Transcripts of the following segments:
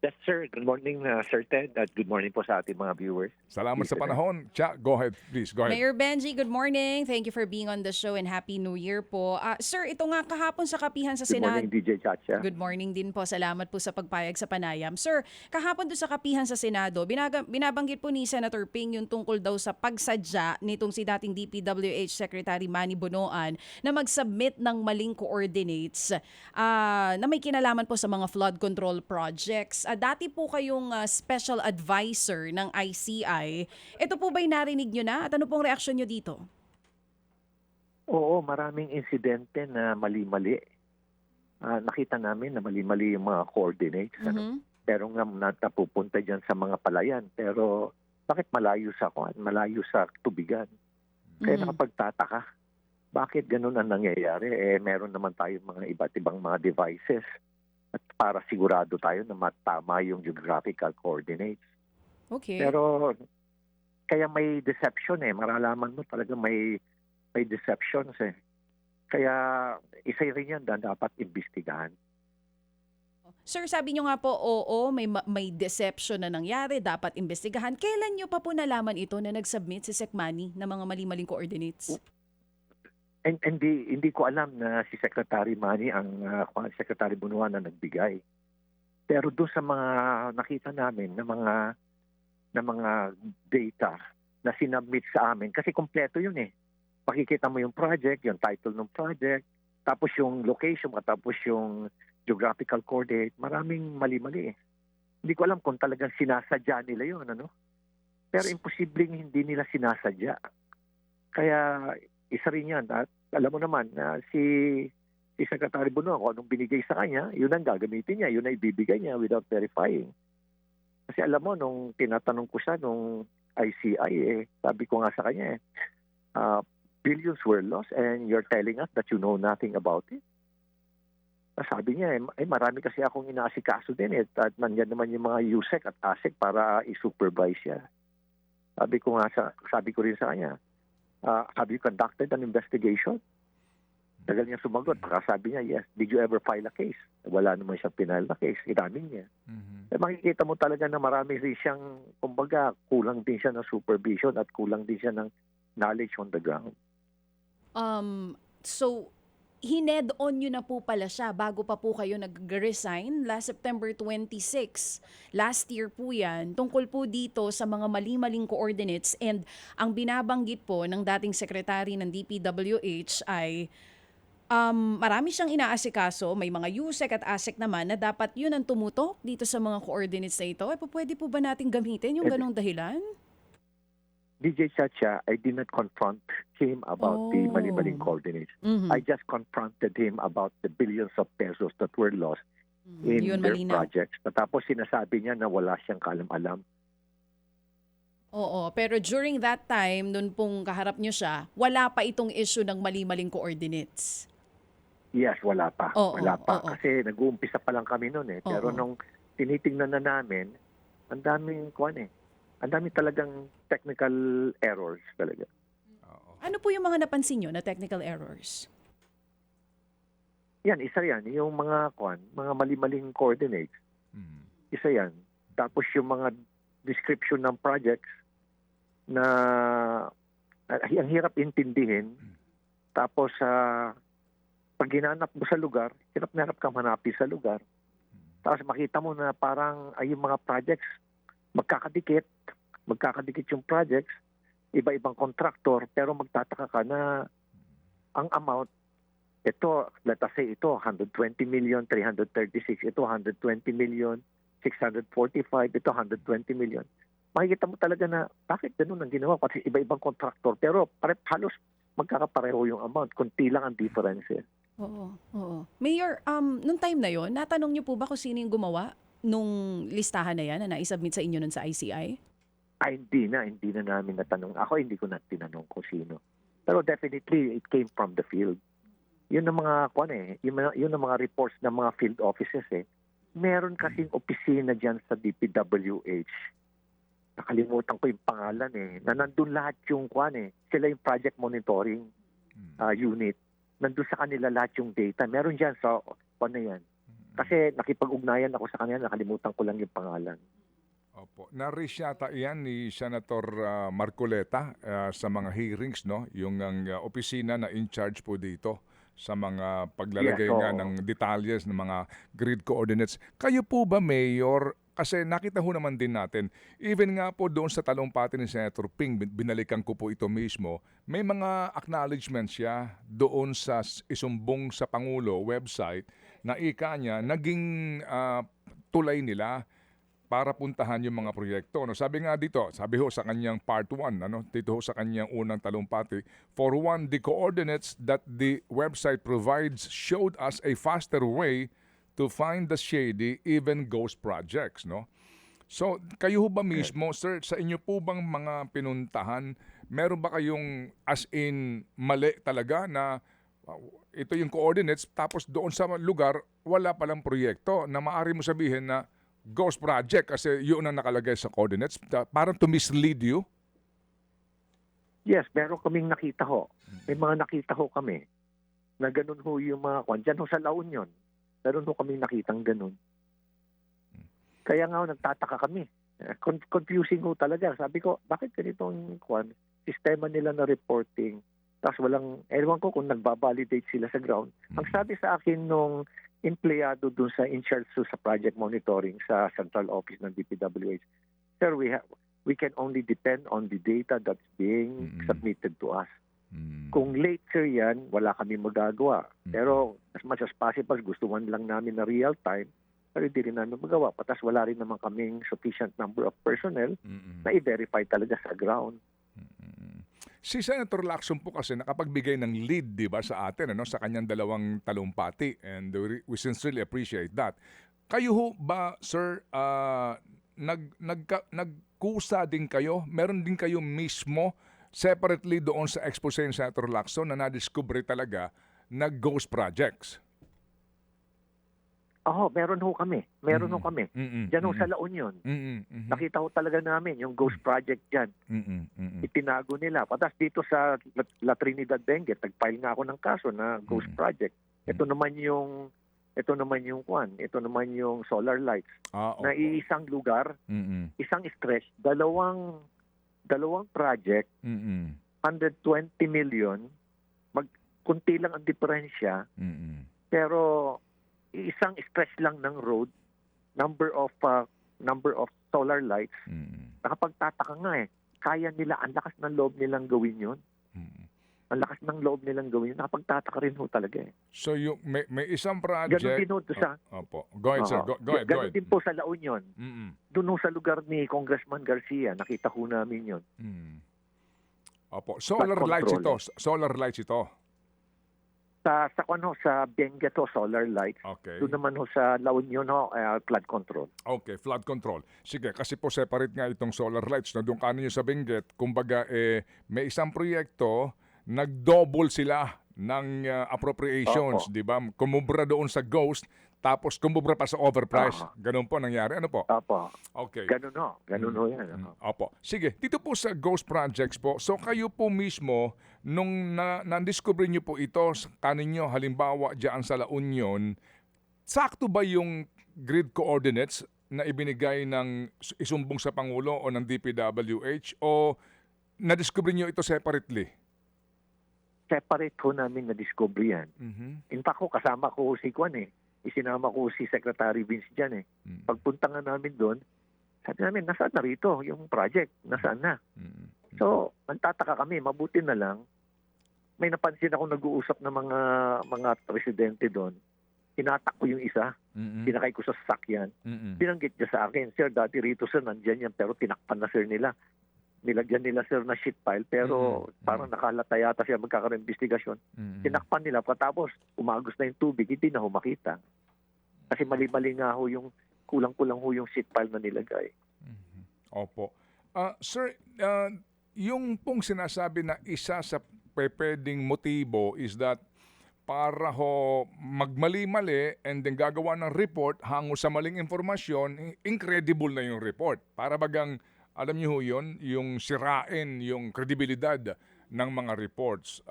Yes, sir. Good morning, Sir Ted, at good morning po sa ating mga viewers. Salamat sa Listener. panahon. Cha, go ahead, please. Go ahead. Mayor Benji, good morning. Thank you for being on the show and Happy New Year po. Sir, ito nga kahapon sa kapihan sa Good morning, Senado. DJ Chacha. Good morning din po. Salamat po sa pagpayag sa panayam. Sir, kahapon doon sa kapihan sa Senado, binabanggit po ni Senator Ping yung tungkol daw sa pagsadya nitong si dating DPWH Secretary Manny Bonoan na mag-submit ng maling coordinates na may kinalaman po sa mga flood control projects. Dati po kayong special advisor ng ICI. Ito po ba'y narinig nyo na? At ano pong reaksyon nyo dito? Oo, maraming insidente na mali-mali. Nakita namin na mali-mali yung mga coordinates. Pero nga napupunta dyan sa mga palayan. Pero bakit malayo sa tubigan? Kaya nakapagtataka. Bakit ganun ang nangyayari? Meron naman tayong mga iba't ibang mga devices at para sigurado tayo na matama yung geographical coordinates. Okay. Pero kaya may deception Maralaman mo talaga may deceptions Kaya isa rin yan na dapat imbestigahan. Sir, sabi nyo nga po, oo, may deception na nangyari, dapat imbestigahan. Kailan nyo pa po nalaman ito na nag-submit si Sec Manny ng mga mali-maling coordinates? And hindi ko alam na si Secretary Manny ang Secretary Bunuan na nagbigay. Pero doon sa mga nakita namin na mga data na sinubmit sa amin, kasi kompleto yun Pakikita mo yung project, yung title ng project, tapos yung location, tapos yung geographical coordinate, maraming mali-mali Hindi ko alam kung talagang sinasadya nila yun, Pero imposibleng hindi nila sinasadya. Kaya isa rin yan. At alam mo naman na si Secretary Bunuan, kung anong binigay sa kanya, yun ang gagamitin niya, yun ang ibibigay niya without verifying. Kasi alam mo, nung tinatanong ko siya, nung ICI, sabi ko nga sa kanya, billions were lost and you're telling us that you know nothing about it. Sabi niya, marami kasi akong inaasikaso din at nandiyan naman yung mga USEC at ASEC para i-supervise siya. Sabi ko rin sa kanya, have you conducted an investigation? Tagal niya sumagot. Sabi niya, yes. Did you ever file a case? Wala naman siyang pinile na case. Inamin niya. Makikita mo talaga na marami rin siyang, kumbaga, kulang din siya ng supervision at kulang din siya ng knowledge on the ground. So, hined-on nyo na po pala siya bago pa po kayo nag-resign last September 26. Last year po yan, tungkol po dito sa mga mali-maling coordinates and ang binabanggit po ng dating sekretary ng DPWH ay marami siyang inaasikaso, may mga USEC at ASEC naman na dapat yun ang tumutok dito sa mga coordinates na ito. Pwede po ba natin gamitin yung ganong dahilan? DJ Chacha, I did not confront him about the mali-maling coordinates. I just confronted him about the billions of pesos that were lost in their projects. Tapos sinasabi niya na wala siyang kaalam-alam. Oo, pero during that time, nung pong kaharap niyo siya, wala pa itong issue ng mali-maling coordinates. Yes, wala pa. Wala pa. Oo. Kasi nag-uumpisa pa lang kami noon Pero nung tinitingnan na namin, ang daming ang dami talagang technical errors talaga. Ano po yung mga napansin nyo na technical errors? Yan, isa yan. Yung mga mali-maling coordinates. Isa yan. Tapos yung mga description ng projects na ang hirap intindihin. Tapos pag ginanap mo sa lugar, hirap kang hanapin sa lugar. Tapos makita mo na parang yung mga projects magkakadikit yung projects, iba-ibang contractor, pero magtataka ka na ang amount, ito, let us say, ito, 120 million, 336, ito, 120 million, 645, ito, 120 million. Makikita mo talaga na, bakit ganun ang ginawa? Kasi iba-ibang contractor, pero halos magkakapareho yung amount, kunti lang ang difference. Oo. Mayor, nung time na yon, natanong niyo po ba kung sino yung gumawa nung listahan na yan na naisubmit sa inyo nun sa ICI? Hindi na namin natanong. Ako hindi ko na tinanong kung sino. Pero definitely, it came from the field. Yun ang mga, yun ang mga reports ng mga field offices Meron kasing opisina dyan sa DPWH. Nakalimutan ko yung pangalan na nandun lahat yung sila yung project monitoring unit. Nandun sa kanila lahat yung data. Meron dyan sa, yan, Kasi nakipag-ugnayan ako sa kanila, nakalimutan ko lang yung pangalan. Opo. Na-raise yata iyan ni Senator Marcoleta sa mga hearings, no? Yung ang opisina na in charge po dito sa mga paglalagay Yes, nga oo. ng detalles ng mga grid coordinates. Kayo po ba, Mayor, kasi nakita ho naman din natin, even nga po doon sa talumpati ni Senator Ping, binalikan ko po ito mismo, may mga acknowledgements siya doon sa isumbong sa Pangulo website na ika niya naging tulay nila para puntahan yung mga proyekto. No, sabi nga dito, sabi ho sa kanyang part 1, ano, dito ho sa kanyang unang talumpati, for one, the coordinates that the website provides showed us a faster way to find the shady, even ghost projects, no? So, kayo ho ba mismo, sir, sa inyo po bang mga pinuntahan, meron ba kayong as in mali talaga na ito yung coordinates tapos doon sa lugar wala palang proyekto na maaari mo sabihin na ghost project kasi yun ang nakalagay sa coordinates parang to mislead you? Yes, meron kaming nakita ho. May mga nakita ho kami na ganun ho yung mga kwan. Diyan ho sa La Union, meron ho kaming nakitang ganun. Kaya nga ho, nagtataka kami. Confusing ho talaga. Sabi ko, bakit ganitong kwan? Sistema nila na reporting. Tapos walang, ewan ko kung nagbabalidate sila sa ground. Ang sabi sa akin nung empleyado dun sa in-charge sa project monitoring sa central office ng DPWH, sir, we can only depend on the data that's being submitted to us. Kung late, sir, yan, wala kami magagawa. Pero as much as possible, gustuhan lang namin na real time, pero hindi rin namin magawa. Patas wala rin naman kaming sufficient number of personnel na i-verify talaga sa ground. Si Senator Lacson po kasi nakapagbigay ng lead, di ba, sa atin, ano, sa kanyang dalawang talumpati, and we sincerely appreciate that. Kayo ho ba, sir, nagkusa din kayo? Meron din kayo mismo separately doon sa expose ni Senator Lacson na nadiscover talaga na ghost projects? Meron ho kami. Meron ho kami. Diyan ho sa La Union. Nakita ho talaga namin yung ghost project dyan. Itinago nila. Patas dito sa La Trinidad Benguet, nag-file nga ako ng kaso na ghost project. Ito naman yung kwan. Ito naman yung solar lights. Na iisang lugar, isang stretch, dalawang project, 120 million, kunti lang ang diferensya, pero isang stretch lang ng road, number of solar lights, nakapagtataka nga kaya nila, ang lakas ng loob nilang gawin yun. Ang lakas ng loob nilang gawin yun, nakapagtataka rin ho talaga So may isang project... Ganon din ho sa... Opo. Go ahead, sir. Go ahead. Ganon din po sa La Union. Doon ho sa lugar ni Congressman Garcia, nakita ho namin yun. Opo. Solar lights ito. Solar lights ito. Sa Benguet ho, solar lights. Okay. Doon naman ho sa La Union ho, flood control. Okay, flood control. Sige, kasi po separate nga itong solar lights na doon kanin sa Benguet. Kumbaga, may isang proyekto, nag-double sila ng appropriations, di ba? Kumubra doon sa ghost, tapos kumubra pa sa overprice. Ganun po nangyari. Ano po? Opo. Okay. Ganun ho yan. Opo. Sige, dito po sa ghost projects po, so kayo po mismo, nung na-discover nyo po ito sa kaninyo, halimbawa dyan sa La Union, sakto ba yung grid coordinates na ibinigay ng isumbong sa Pangulo o ng DPWH o na-discover nyo ito separately? Separate ho namin na-discover yan. In fact ho, kasama ko si Kwan Isinama ko si Secretary Vince dyan Pagpunta nga namin doon, sabi namin, nasaan na rito yung project? Nasaan na? So, nagtataka kami, mabuti na lang. May napansin ako nag-uusap ng mga residente doon. Hinatak ko yung isa, pinakay ko sa sasakyan. Binanggit niya sa akin, sir, dati rito sir, nandyan yan, pero tinakpan na sir nila. Nilagyan nila sir na sheet pile, pero parang nakalata yata siya magkakaroon investigasyon. Tinakpan nila, katapos umagos na yung tubig, hindi na ho makita. Kasi mali-mali nga ho yung, kulang-kulang ho yung sheet pile na nilagay. Opo. Sir, yung pong sinasabi na isa sa pwedeng motibo is that para ho magmali-mali and then gagawa ng report hango sa maling informasyon, incredible na yung report. Para bagang, alam niyo ho yun, yung sirain yung kredibilidad ng mga reports.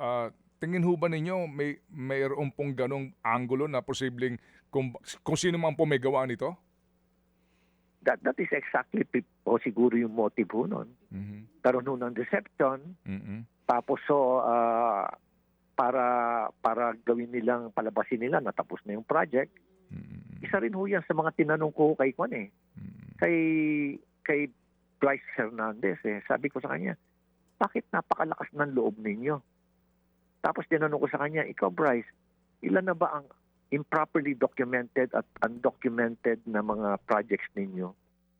Tingin ho ba ninyo mayroon pong ganong angulo na posibleng kung sino man po may gawa nito? That is exactly siguro yung motive ho nun. Mhm. Karoon ho ng deception, Mhm. tapos para gawin nilang, palabasin nila na tapos na yung project. Mhm. Isa rin ho yan sa mga tinanong ko kay Kwan Mhm. kay Bryce Hernandez Sabi ko sa kanya, bakit napakalakas ng loob ninyo? Tapos tinanong ko sa kanya, ikaw Bryce, ilan na ba ang improperly documented at undocumented na mga projects ninyo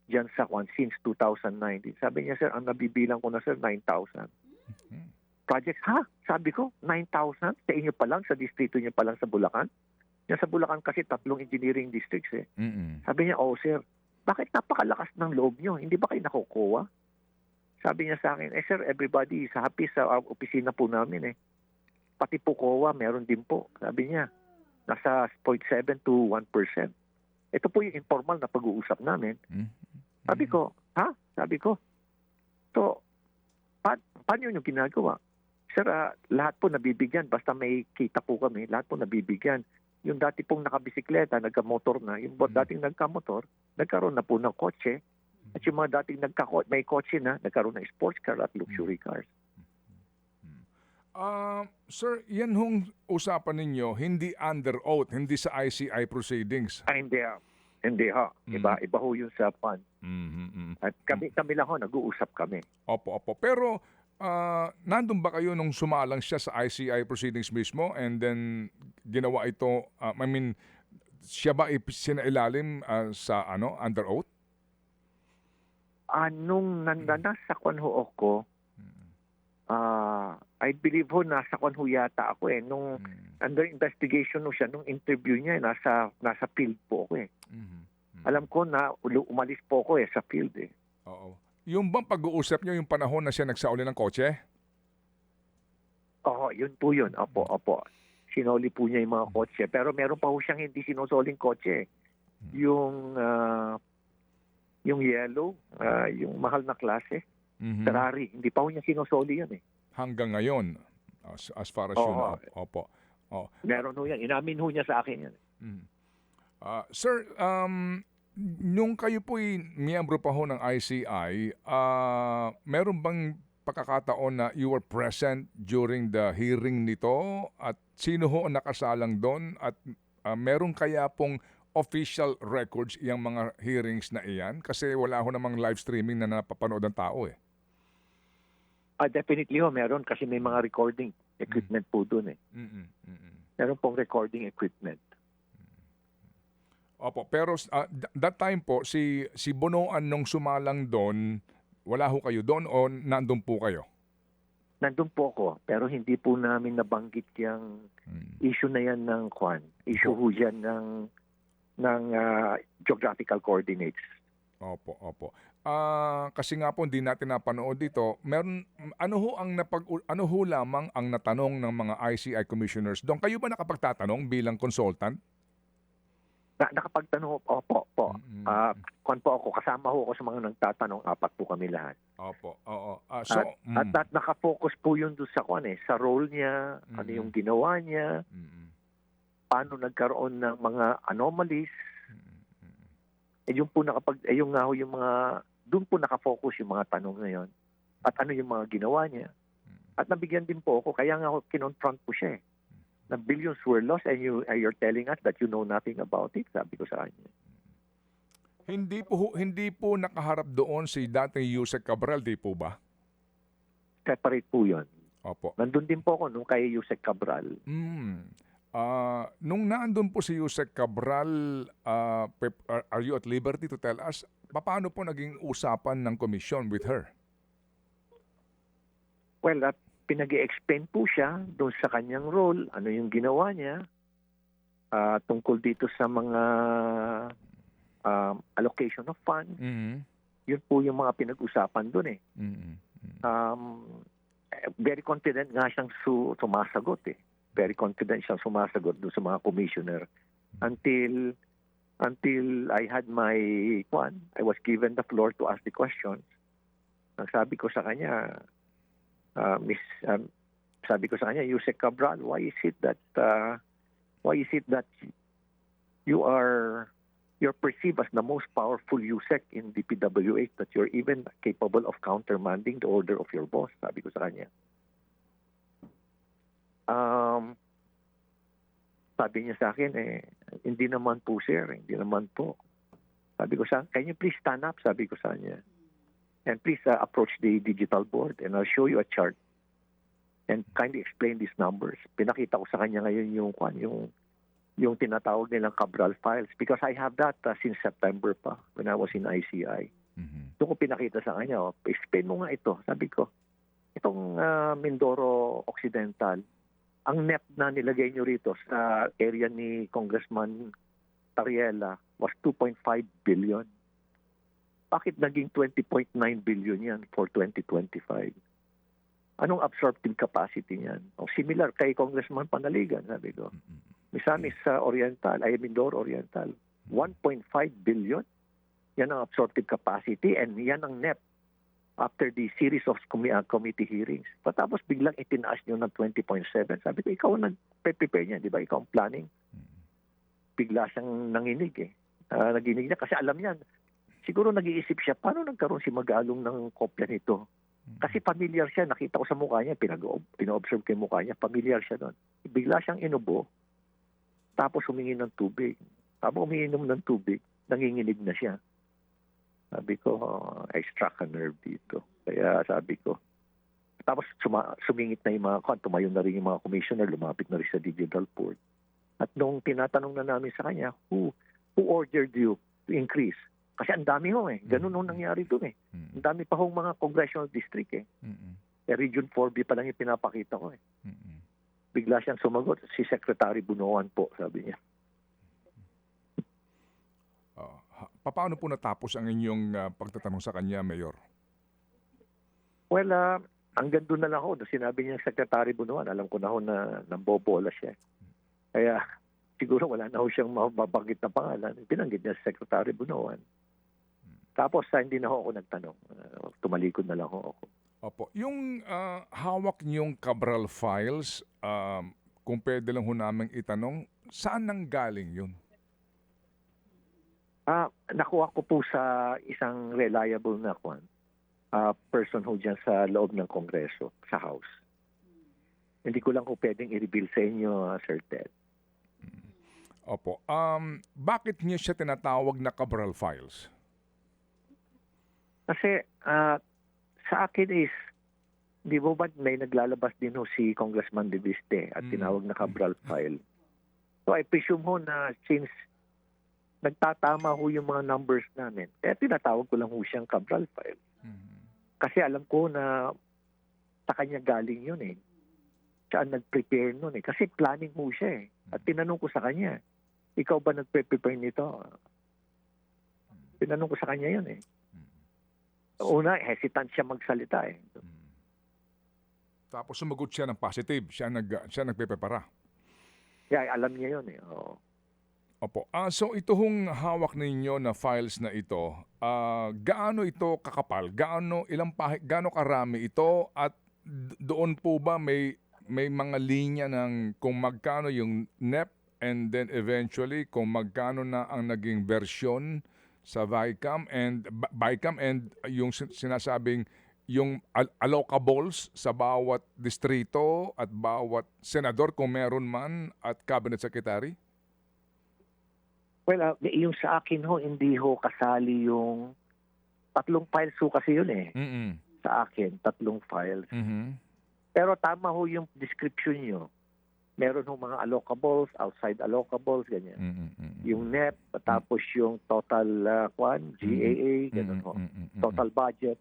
diyan sa Kwan since 2019? Sabi niya, sir, ang nabibilang ko na sir, 9,000. Mhm. Projects, ha? Sabi ko, 9,000? Sa inyo pa lang, sa distrito niyo pa lang sa Bulacan? Yan sa Bulacan kasi 3 engineering districts Mhm. Sabi niya, oh sir, bakit napakalakas ng loob niyo? Hindi ba kayo nakukuha? Sabi niya sa akin, sir, everybody is happy sa opisina po namin Pati po COA, meron din po. Sabi niya, nasa 0.7 to 1%. Ito po yung informal na pag-uusap namin. Mhm. Sabi ko, ha? Sabi ko, so, paano yung ginagawa? Sir, lahat po nabibigyan. Basta may kita po kami, lahat po nabibigyan. Yung dati pong nakabisikleta, nagka-motor na. Yung dating nagka-motor, nagkaroon na po ng kotse. At yung mga dating may kotse na, nagkaroon ng sports car at luxury cars. Sir, yan hong usapan ninyo, hindi under oath, hindi sa ICI proceedings. Hindi Hindi ho. Iba ho yun sa fund. Mhm. At kami lang ho, nag-uusap kami. Opo. Pero nandun ba kayo nung sumalang siya sa ICI proceedings mismo and then ginawa ito, siya ba sinailalim sa under oath? Nung nasa kwan ho ako, I believe ho, nasa kwan ho yata ako Nung under investigation ho siya, nung interview niya, nasa field po ako Alam ko na umalis po ako sa field Oo. Yung bang pag-uusap niyo yung panahon na siya nagsauli ng kotse? Oo, yun po yun. Opo. Sinoli po niya yung mga kotse. Pero meron pa ho siyang hindi sinusoling kotse. Yung yellow, yung mahal na klase, Mhm. Ferrari. Hindi pa ho niya sinusoli yun Hanggang ngayon, as far as you know. Opo. Meron ho yan. Inamin ho niya sa akin yan. Sir, nung kayo po'y miyembro pa ho ng ICI, meron bang pagkakataon na you were present during the hearing nito? At sino ho ang nakasalang doon? At meron kaya pong official records yung mga hearings na iyan? Kasi wala ho namang live streaming na napapanood ng tao Definitely ho, meron kasi may mga recording equipment po doon Meron pong recording equipment. Opo, pero that time po, si Bonoan nung sumalang doon, wala ho kayo doon o nandun po kayo? Nandun po ako, pero hindi po namin nabanggit yung issue na yan ng Kwan. Issue ho yan ng geographical coordinates. Opo. Kasi nga po hindi natin napanood dito. Ano ho lamang ang natanong ng mga ICI commissioners doon? Kayo ba nakapagtatanong bilang consultant? Nakapagtanong, opo. Kwan po ako, kasama ho ako sa mga nagtatanong, 4 po kami lahat. Opo, oo. At nakafocus po yun doon sa Kwan sa role niya, ano yung ginawa niya, paano nagkaroon ng mga anomalies. Yung nga ho yung mga, doon po nakafocus yung mga tanong na yun. At ano yung mga ginawa niya. At nabigyan din po ako, kaya nga ako kinonfront po siya na billions were lost and you're telling us that you know nothing about it, sabi ko sa kanya. Hindi po nakaharap doon si dating Yusek Cabral, di po ba? Separate po yun. Opo. Nandun din po ako nung kay Yusek Cabral. Nung naandun po si Yusek Cabral, are you at liberty to tell us, paano po naging usapan ng komisyon with her? Well, pinag-i-explain po siya doon sa kanyang role, ano yung ginawa niya, tungkol dito sa mga allocation of funds. Yun po yung mga pinag-usapan doon Very confident nga siyang sumasagot Very confident siyang sumasagot doon sa mga commissioner until I had I was given the floor to ask the questions. Ang sabi ko sa kanya, sabi ko sa kanya, Yusek Cabral, why is it that you're perceived as the most powerful USEC in DPWH, that you're even capable of countermanding the order of your boss, sabi ko sa kanya. Sabi niya sa akin, hindi naman po sir, hindi naman po. Sabi ko sa can you please stand up, sabi ko sa kanya. And please approach the digital board and I'll show you a chart and kindly explain these numbers. Pinakita ko sa kanya ngayon yung tinatawag nilang Cabral files because I have that since September pa when I was in ICI. Doon ko pinakita sa kanya, explain mo nga ito. Sabi ko, itong Mindoro Occidental, ang net na nilagay nyo rito sa area ni Congressman Tariela was 2.5 billion. Bakit naging 20.9 billion yan for 2025? Anong absorptive capacity niyan? O similar kay Congressman Panaligan, sabi ko. Misamis sa Mindoro Oriental, 1.5 billion. Yan ang absorptive capacity and yan ang net after the series of committee hearings. Patapos biglang itinaas nyo ng 20.7. Sabi ko, ikaw ang nag-prepare niya, di ba? Ikaw ang planning. Bigla siyang nanginig naginig niya kasi alam niyan. Siguro nag-iisip siya, paano nagkaroon si Magalong ng kopya nito? Kasi familiar siya, nakita ko sa mukha niya, pina-observe ko yung mukha niya, familiar siya doon. Bigla siyang inubo, tapos humingi ng tubig. Tapos umiinom ng tubig, nanginginig na siya. Sabi ko, I struck a nerve dito. Kaya sabi ko, tapos sumingit na yung tumayo na rin yung mga commissioner, lumapit na rin sa digital board. At nung tinatanong na namin sa kanya, who ordered you to increase? Kasi ang dami ganun nung nangyari doon Ang dami pa hong mga congressional district Region 4B pa lang yung pinapakita ko Bigla siyang sumagot, si Secretary Bunuan po, sabi niya. Paano po natapos ang inyong pagtatanong sa kanya, Mayor? Well, hanggang doon na lang ako. Sinabi niya Secretary Bunuan, alam ko na ho na nambobola siya. Kaya siguro wala na ho siyang mababanggit na pangalan. Binanggit niya si Secretary Bunuan. Tapos hindi na ho ako nagtanong. Tumalikod na lang ho ako. Opo. Yung hawak niyong Cabral files, kung pwede lang ho namin itanong, saan nanggaling yun? Nakuha ko po sa isang reliable na person ho dyan sa loob ng Kongreso, sa House. Hindi ko lang ho pwedeng i-reveal sa inyo, Sir Ted. Opo. Bakit niyo siya tinatawag na Cabral files? Kasi sa akin is, di ba may naglalabas din ho si Congressman De Viste at tinawag na Cabral file. So I presume ho na since nagtatama ho yung mga numbers namin, kaya tinatawag ko lang ho siyang Cabral file. Kasi alam ko na sa kanya galing yun Siya ang nag-prepare nun Kasi planning ho siya At tinanong ko sa kanya, ikaw ba nag-prepare nito? Tinanong ko sa kanya yun Una, hesitant siya magsalita Tapos sumagot siya ng positive. Siya nagpe-prepara. Yeah, alam niya yun Oo. Opo. So ito hong hawak ninyo na files na ito, gaano ito kakapal? Gaano karami ito? At doon po ba may mga linya ng kung magkano yung NEP and then eventually kung magkano na ang naging version sa BICAM and yung sinasabing yung allocables sa bawat distrito at bawat senador kung meron man at cabinet secretary? Well, yung sa akin hindi kasali yung 3 files kasi yun Sa akin, 3 files. Pero tama yung description nyo. Meron mga allocables, outside allocables, ganyan. Yung NEP, tapos yung total GAA, ganun Total budget.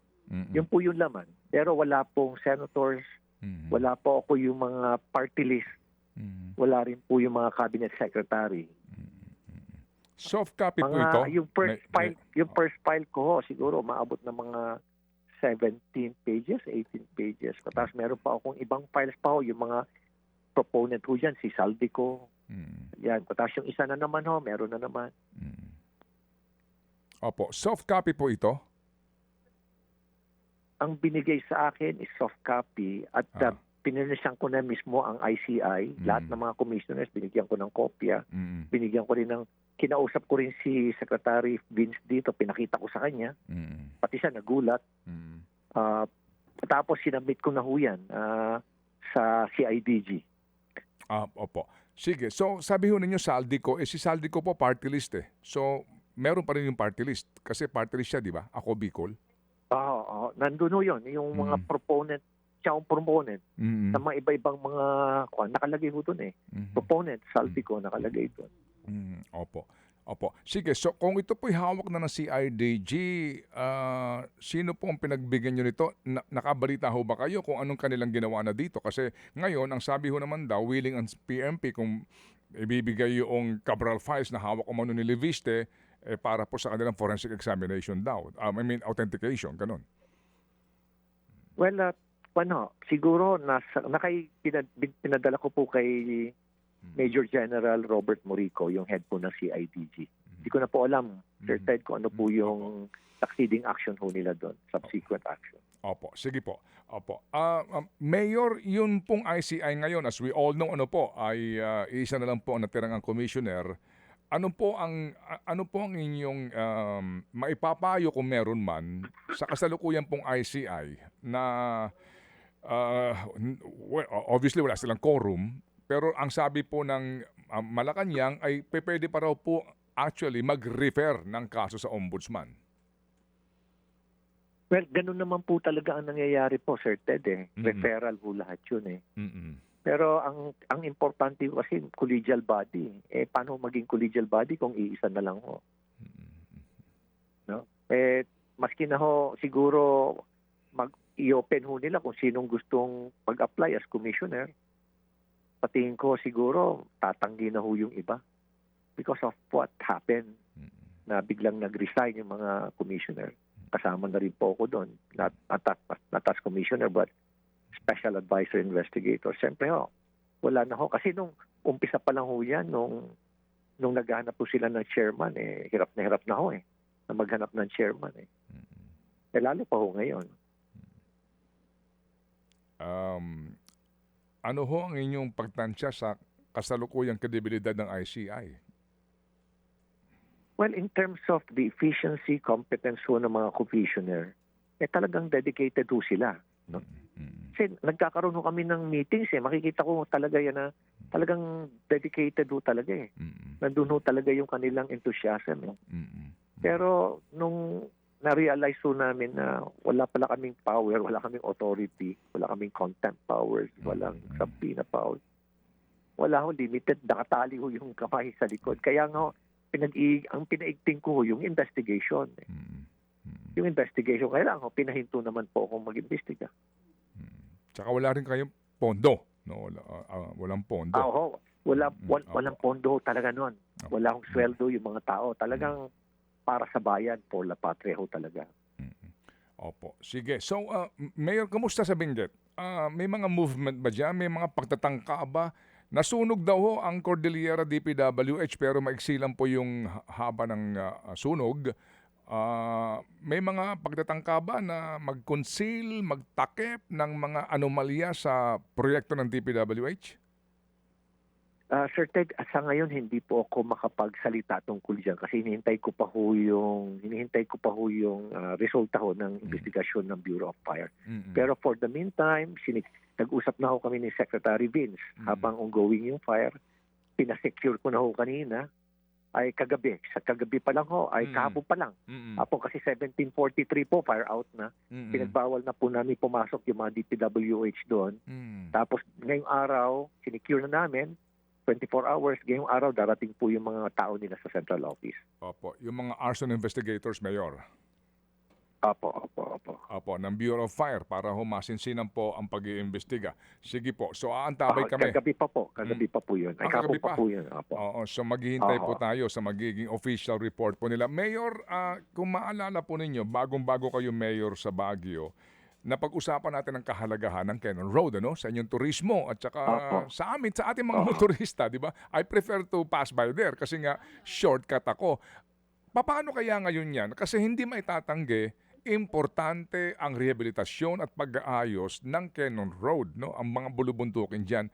Yun po yung laman. Pero wala pong senators, wala po ako yung mga party list, wala rin po yung mga cabinet secretary. Soft copy po ito? Yung first file ko siguro maabot ng mga 17 pages, 18 pages. Tapos meron pa akong ibang files pa yung mga proponent ho dyan, si Saldico. Yan. Tapos yung isa na naman meron na naman. Opo. Soft copy po ito? Ang binigay sa akin is soft copy at pininisyang ko na mismo ang ICI. Lahat ng mga commissioners, binigyan ko ng kopya. Binigyan ko rin ng kinausap ko rin si Secretary Vince dito, pinakita ko sa kanya, pati siya nagulat. Ah, Tapos sinabit ko na ho yan sa CIDG. Opo. Sige. So, sabi ho ninyo Saldico, si Saldico po party list eh. So, meron pa rin yung party list. Kasi party list siya, di ba? Ako Bicol. Oo, nandun ho yun. Yung mga proponent, siya ang proponent sa mga iba-ibang mga, nakalagay ho dun eh. Proponent, Saldico, nakalagay dun. Opo. Sige, so kung ito po'y hawak na ng CIDG, sino po ang pinagbigyan nyo nito? Nakabalita ho ba kayo kung anong kanilang ginawa na dito? Kasi ngayon, ang sabi ho naman daw, willing ang PNP kung ibibigay yung Cabral files na hawak umano ni Leviste para po sa kanilang forensic examination daw. Authentication, ganun. Well, siguro pinadala ko po kay Major General Robert Morico, yung head po ng CIDG. Hindi ko na po alam, Sir Ted, kung ano po yung succeeding action ho nila doon, subsequent action. Opo, sige po. Opo. Mayor, yun pong ICI ngayon, as we all know, ay isa na lang po ang natirang ang commissioner. Ano po ang inyong maipapayo kung meron man sa kasalukuyan pong ICI na obviously wala silang quorum, pero ang sabi po ng Malacanang ay pwede pa raw po actually mag-refer ng kaso sa ombudsman. Well, ganun naman po talaga ang nangyayari po, Sir Ted. Referral po lahat yun eh. Pero ang importante kasi collegial body. Paano maging collegial body kung iisa na lang ho? No? Maski na ho, siguro i-open ho nila kung sinong gustong mag-apply as commissioner. Patingin ko siguro tatanggi na ho yung iba because of what happened na biglang nag-resign yung mga commissioner. Kasama na rin po ako doon. Not as commissioner but special advisor investigator. Siyempre wala na ho. Kasi nung umpisa pa lang ho yan, nung naghahanap po sila ng chairman, hirap na ho na maghanap ng chairman. Lalo pa ho ngayon. Ano ho ang inyong pagtansya sa kasalukuyang kredibilidad ng ICI? Well, in terms of the efficiency, competence ho ng mga commissioner, talagang dedicated ho sila. No? Kasi nagkakaroon ho kami ng meetings makikita ko talaga yan na talagang dedicated ho talaga Nandun ho talaga yung kanilang enthusiasm. Pero nung na-realize ho namin na wala pala kaming power, wala kaming authority, wala kaming contempt powers, walang subpoena powers. Wala ho, limited, nakatali ho yung kamay sa likod. Kaya nga ang pinaigting ko ho yung investigation. Yung investigation, kailangan pinahinto naman po akong mag-imbestiga. Tsaka wala rin kayong pondo. No? Walang pondo. Walang pondo talaga nun. Wala akong sweldo yung mga tao. Talagang para sa bayan, for la patria ho talaga. Opo. Sige. So, Mayor, kamusta sa Benguet? May mga movement ba dyan? May mga pagtatangka ba? Nasunog daw ho ang Cordillera DPWH pero maiksi lang po yung haba ng sunog. May mga pagtatangka ba na mag-conceal, magtakip ng mga anomalya sa proyekto ng DPWH? Sir Ted, sa ngayon hindi po ako makapagsalita tungkol diyan kasi hinihintay ko pa ho yung resulta ho ng investigasyon ng Bureau of Fire. Pero for the meantime, nag-usap na ho kami ni Secretary Vince habang ongoing yung fire. Pinasecure ko na ho kanina ay kagabi. Sa kagabi pa lang ho, ay kahapon pa lang. Apo kasi 1743 po, fire out na. Pinagbawal na po namin pumasok yung mga DPWH doon. Tapos ngayong araw, sinicure na namin, 24 hours, ngayong araw darating po yung mga tao nila sa central office. Opo, yung mga arson investigators, Mayor. Opo. Ng Bureau of Fire para masinsinan po ang pag-iimbestiga. Sige po, so aantabay kami. Kagabi pa po yun. Ay, kagabi pa po yun. Opo. Oo, so maghihintay po tayo sa magiging official report po nila. Mayor, kung maalala po ninyo, bagong-bago kayo Mayor sa Baguio, napag-usapan natin ang kahalagahan ng Cannon Road sa inyong turismo at saka sa ating mga motorista, di ba? I prefer to pass by there kasi nga shortcut ako. Paano kaya ngayon yan? Kasi hindi maitatanggi, importante ang rehabilitasyon at pag-aayos ng Cannon Road, no? Ang mga bulubuntukin diyan.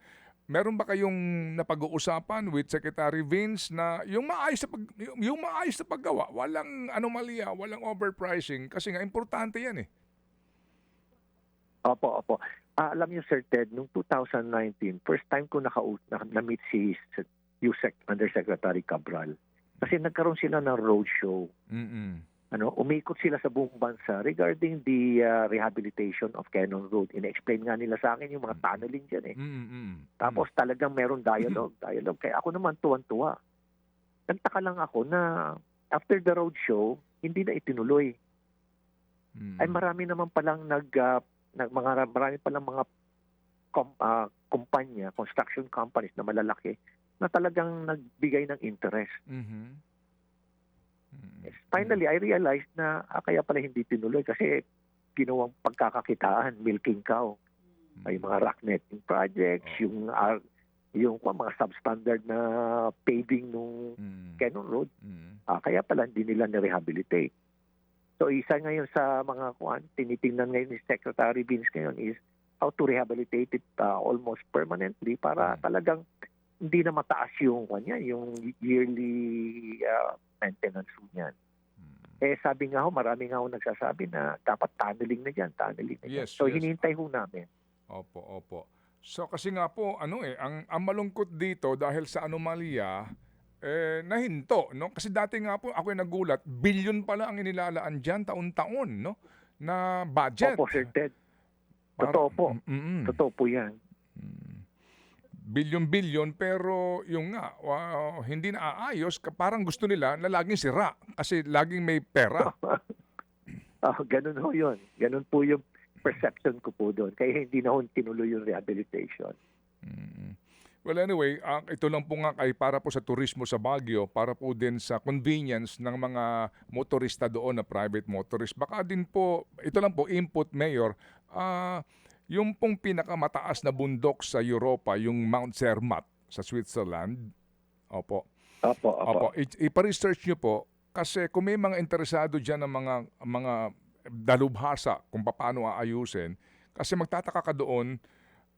meron ba kayong napag-uusapan with Secretary Vince na yung maayos na paggawa, walang anomalya, walang overpricing kasi nga importante yan eh. Opo. Alam niyo, Sir Ted, noong 2019, first time ko na-meet si USEC Undersecretary Cabral. Kasi nagkaroon sila ng roadshow. Umikot sila sa buong bansa regarding the rehabilitation of Cannon Road. Ina-explain nga nila sa akin yung mga tunneling dyan eh. Tapos talagang meron dialogue. Kaya ako naman tuwan-tuwa. Nagtaka lang ako na after the roadshow, hindi na itinuloy. Ay marami naman palang marami palang mga kumpanya, construction companies na malalaki na talagang nagbigay ng interest. Yes. Finally, I realized na kaya pala hindi tinuloy kasi ginawang pagkakakitaan, milking cow. Ay mga rock netting projects, yung mga substandard na paving nung Cannon Road. Kaya pala hindi nila na-rehabilitate. So isa ngayon sa mga tinitingnan ngayon ni Secretary Vince ngayon is how to rehabilitate it almost permanently para talagang hindi na mataas yung yearly maintenance niyan. Sabi nga marami nga nagsasabi na dapat tunneling na dyan. Yes, so yes. hinihintay namin. Opo. So kasi nga po ang malungkot dito dahil sa anomalya nahinto, no? Kasi dati nga po ako nagulat, bilyon pala ang inilalaan diyan taon-taon, no? Na budget. Opo, Sir Ted. Totoo po. Totoo po 'yan. Bilyon-bilyon pero yung nga hindi naaayos, parang gusto nila na laging sira kasi laging may pera. Ganun ho yun. Ganun po yung perception ko po doon. Kaya hindi na ho tinuloy yung rehabilitation. Well anyway, ito lang po nga para po sa turismo sa Baguio, para po din sa convenience ng mga motorista doon na private motorist. Baka din po, ito lang po input, Mayor, yung pong pinakamataas na bundok sa Europa, yung Mount Zermatt sa Switzerland. Opo. Ipa-research nyo po kasi kung may mga interesado dyan ng mga dalubhasa kung paano aayusin, kasi magtataka ka doon,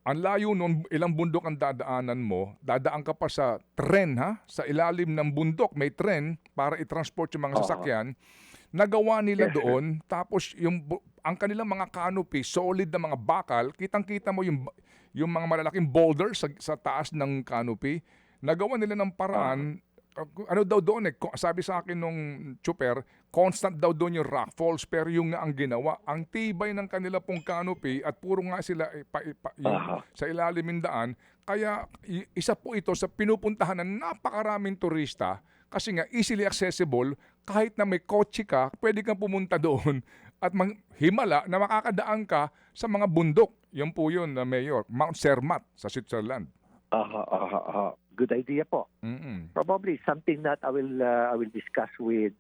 ang layo nun, ilang bundok ang dadaanan mo, dadaan ka pa sa tren sa ilalim ng bundok, may tren para i-transport yung mga sasakyan. Nagawa nila doon, tapos ang kanilang mga canopy, solid na mga bakal, kitang-kita mo yung mga malalaking boulders sa taas ng canopy. Nagawa nila ng paraan, daw doon sabi sa akin nung chuper, constant daw doon yung rock falls, pero yung nga ang ginawa, ang tibay ng kanila pong canopy at puro nga sila sa ilalim ng daan, kaya isa po ito sa pinupuntahan ng napakaraming turista kasi nga easily accessible, kahit na may kotse ka, pwede kang pumunta doon at himala na makakadaan ka sa mga bundok. Yan po yun, Mayor, Mount Zermatt sa Switzerland. Good idea po. Probably something that I will discuss with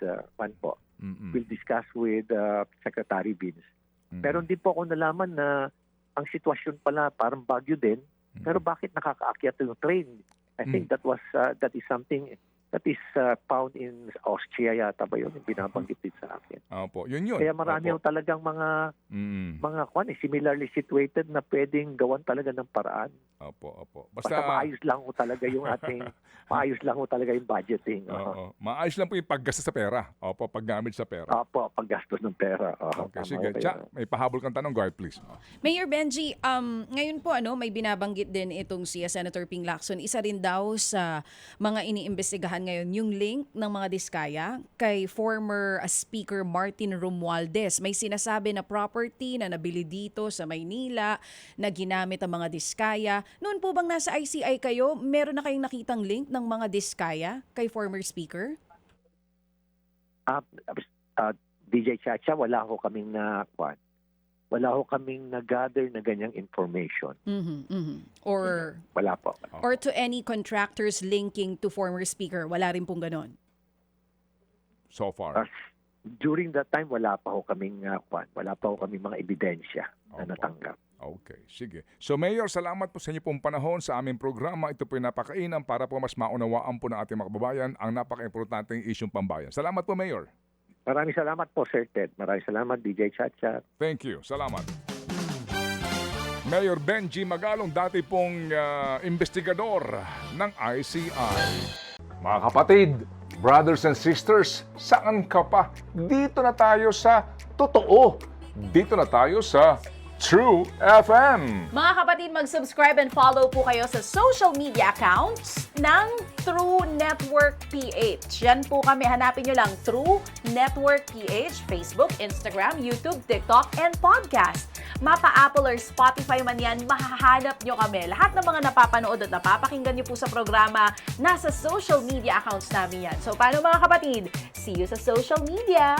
We'll discuss with Secretary Vince. Pero hindi po ako nalaman na ang sitwasyon pala parang Baguio din. Pero bakit nakakaakyat yung train? I think that is something that is found in Austria yata ba yun? Yung binabanggit din sa akin. Opo, yun. Kaya marami talagang mga similarly situated na pwedeng gawan talaga ng paraan. Opo. Basta maayos lang talaga yung budgeting. Maayos lang po yung paggastos sa pera. Opo, paggamit sa pera. Opo, paggastos ng pera. Okay, sige. May pahabol kang tanong, go ahead please. Mayor Benji, ngayon po may binabanggit din itong si Senator Ping Lacson. Isa rin daw sa mga iniimbestigahan ngayon yung link ng mga diskaya kay former Speaker Martin Romualdez. May sinasabi na property na nabili dito sa Maynila na ginamit ang mga diskaya. Noon po bang nasa ICI kayo, meron na kayong nakitang link ng mga diskaya kay former Speaker? DJ Chacha, wala ho kaming nag-gather na ganyang information. Or wala po. Or to any contractors linking to former Speaker, wala rin pong ganon? So far. During that time, wala pa ho kaming mga ebidensya na natanggap. Okay, sige. So Mayor, salamat po sa inyo pong panahon sa aming programa. Ito po yung napakainam para po mas maunawaan po ng ating mga kababayan ang napaka-importanteng isyong pambayan. Salamat po, Mayor. Maraming salamat po, Sir Ted. Maraming salamat, DJ Chacha. Thank you. Salamat. Mayor Benji Magalong, dati pong investigador ng ICI. Mga kapatid, brothers and sisters, saan ka pa? Dito na tayo sa totoo. Dito na tayo sa True FM. Mga kapatid, mag-subscribe and follow po kayo sa social media accounts ng True Network PH. Yan po kami, hanapin nyo lang True Network PH, Facebook, Instagram, YouTube, TikTok, and podcast. Mapa Apple or Spotify man yan, mahahanap nyo kami. Lahat ng mga napapanood at napapakinggan nyo po sa programa, nasa social media accounts namin yan. So paano mga kapatid? See you sa social media!